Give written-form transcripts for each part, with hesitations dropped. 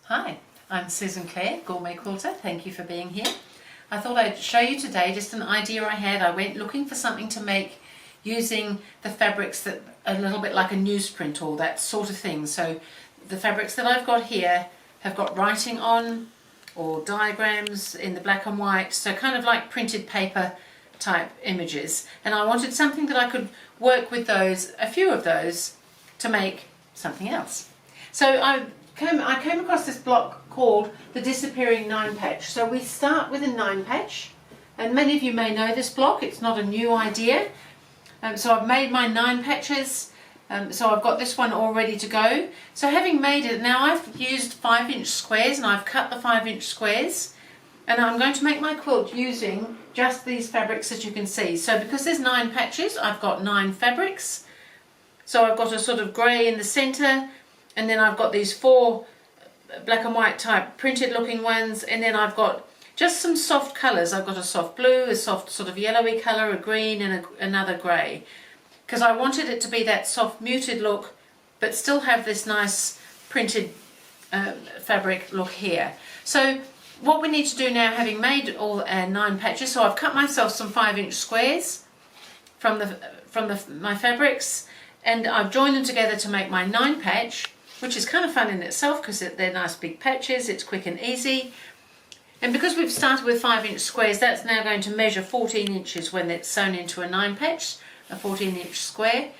Hi, I'm Susan Clare, GourmetQuilter. Thank you for being here. I thought I'd show you today just an idea I had. I went looking for something to make using the fabrics that are a little bit like a newsprint or that sort of thing. So the fabrics that I've got here have got writing on or diagrams in the black and white, so kind of like printed paper type images. And I wanted something that I could work with those, a few of those, to make something else. So I came across this block called the Disappearing 9 Patch. So we start with a 9 patch, and many of you may know this block. It's not a new idea. So I've made my 9 patches. So I've got this one all ready to go. So having made it, now I've used 5-inch squares and I've cut the 5-inch squares, and I'm going to make my quilt using just these fabrics that you can see. So because there's 9 patches, I've got 9 fabrics. So I've got a sort of grey in the centre, and then I've got these 4 black and white type printed looking ones, and then I've got just some soft colours. I've got a soft blue, a soft sort of yellowy colour, a green, and another grey, because I wanted it to be that soft muted look but still have this nice printed fabric look here. So what we need to do now, having made all 9 patches, so I've cut myself some 5-inch squares from my fabrics, and I've joined them together to make my 9 patch, which is kind of fun in itself because they're nice big patches. It's quick and easy. And because we've started with 5-inch squares, that's now going to measure 14 inches when it's sewn into a 9 patch, a 14-inch square.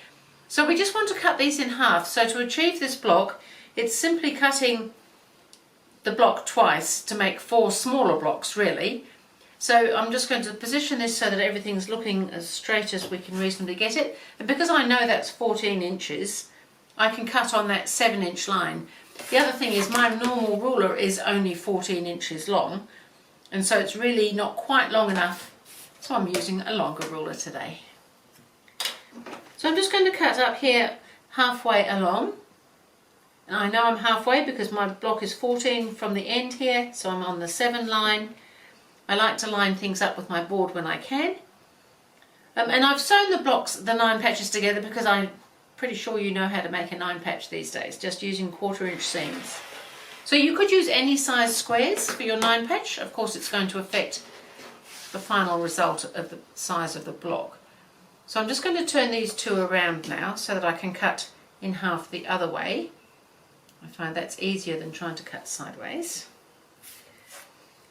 So we just want to cut these in half. So to achieve this block, it's simply cutting the block twice to make 4 smaller blocks, really. So I'm just going to position this so that everything's looking as straight as we can reasonably get it. And because I know that's 14 inches, I can cut on that 7-inch line. The other thing is my normal ruler is only 14 inches long, and so it's really not quite long enough, so I'm using a longer ruler today. So I'm just going to cut up here halfway along, and I know I'm halfway because my block is 14 from the end here, so I'm on the 7 line. I like to line things up with my board when I can. And I've sewn the blocks, the 9 patches together, because I'm pretty sure you know how to make a 9 patch these days, just using 1/4-inch seams. So you could use any size squares for your 9 patch. Of course, it's going to affect the final result of the size of the block. So I'm just going to turn these 2 around now so that I can cut in half the other way. I find that's easier than trying to cut sideways.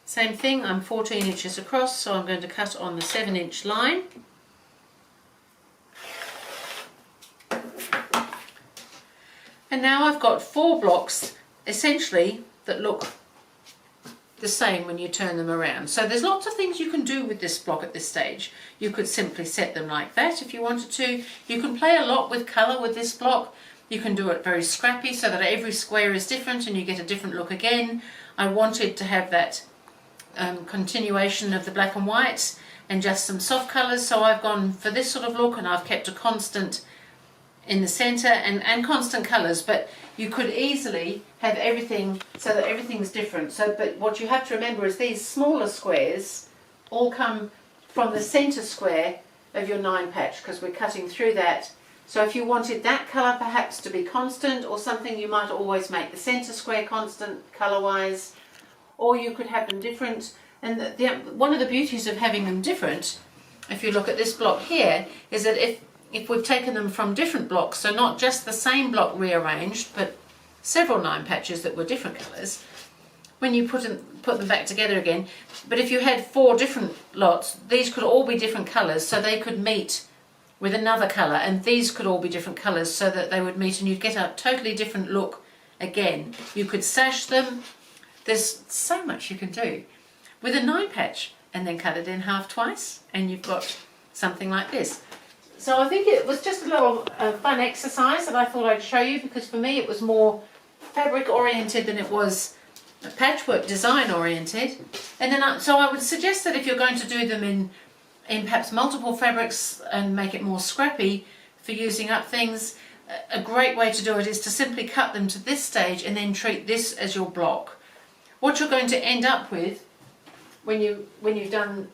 Same thing, I'm 14 inches across, so I'm going to cut on the 7-inch line. And now I've got 4 blocks essentially that look the same when you turn them around. So there's lots of things you can do with this block at this stage. You could simply set them like that if you wanted to. You can play a lot with colour with this block. You can do it very scrappy so that every square is different and you get a different look again. I wanted to have that continuation of the black and white and just some soft colours, so I've gone for this sort of look, and I've kept a constant in the centre and constant colours, but you could easily have everything so that everything's different. So, but what you have to remember is these smaller squares all come from the centre square of your 9 patch, because we're cutting through that. So if you wanted that colour perhaps to be constant or something, you might always make the centre square constant colour-wise, or you could have them different. And one of the beauties of having them different, if you look at this block here, is that if we've taken them from different blocks, so not just the same block rearranged, but several 9 patches that were different colours, when you put them back together again, but if you had 4 different lots, these could all be different colours, so they could meet with another colour, and these could all be different colours so that they would meet, and you'd get a totally different look again. You could sash them. There's so much you can do with a 9 patch, and then cut it in half twice, and you've got something like this. So I think it was just a little fun exercise that I thought I'd show you, because for me it was more fabric oriented than it was patchwork design oriented. And then so I would suggest that if you're going to do them in perhaps multiple fabrics and make it more scrappy for using up things, a great way to do it is to simply cut them to this stage and then treat this as your block. What you're going to end up with when you've done,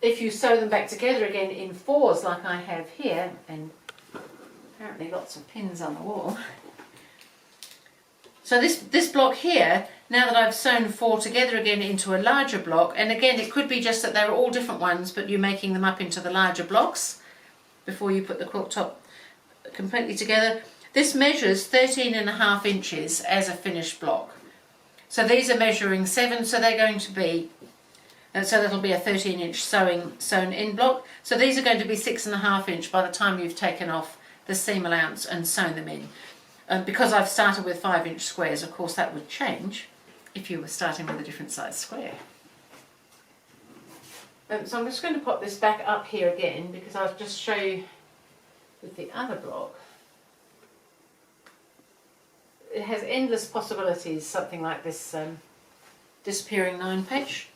if you sew them back together again in 4s like I have here, and apparently lots of pins on the wall, So this block here, now that I've sewn 4 together again into a larger block, and again it could be just that they were all different ones, but you're making them up into the larger blocks before you put the quilt top completely together. This measures 13.5 inches as a finished block. So these are measuring 7, so they're going to be, so that'll be a 13-inch sewn in block. So these are going to be 6.5 inch by the time you've taken off the seam allowance and sewn them in. Because I've started with 5-inch squares, of course that would change if you were starting with a different size square. So I'm just going to pop this back up here again because I'll just show you with the other block. It has endless possibilities, something like this disappearing 9 patch.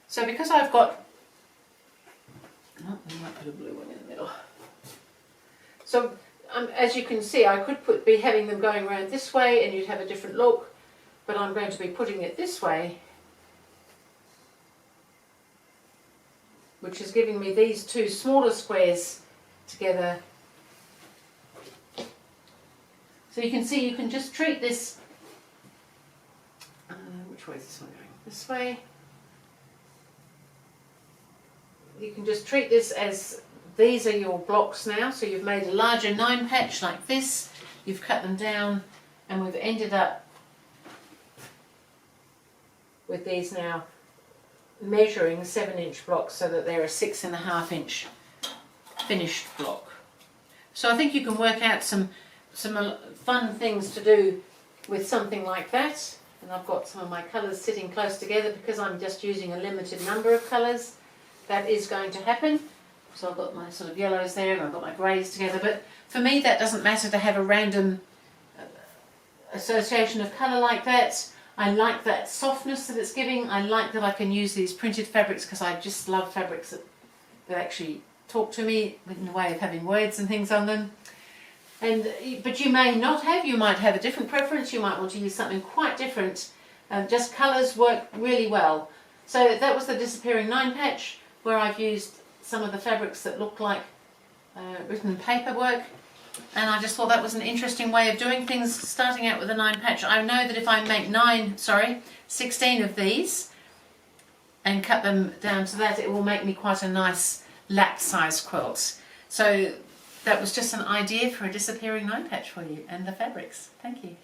So because I've got, oh, I might put a blue one in the middle. So as you can see, I could be having them going around this way and you'd have a different look, but I'm going to be putting it this way, which is giving me these 2 smaller squares together. So you can see you can just treat this, which way is this one going? This way. You can just treat this as these are your blocks now. So you've made a larger 9 patch like this, you've cut them down, and we've ended up with these now measuring 7-inch blocks so that they're a 6.5 inch finished block. So I think you can work out some fun things to do with something like that. And I've got some of my colours sitting close together because I'm just using a limited number of colours. That is going to happen. So I've got my sort of yellows there and I've got my greys together, but for me that doesn't matter to have a random association of colour like that. I like that softness that it's giving. I like that I can use these printed fabrics because I just love fabrics that actually talk to me in the way of having words and things on them. But you may not have, you might have a different preference, you might want to use something quite different. Just colours work really well. So that was the disappearing 9 patch where I've used some of the fabrics that look like written paperwork, and I just thought that was an interesting way of doing things, starting out with a 9 patch. I know that if I make 16 of these and cut them down to that, it will make me quite a nice lap size quilt. So that was just an idea for a disappearing 9 patch for you and the fabrics. Thank you.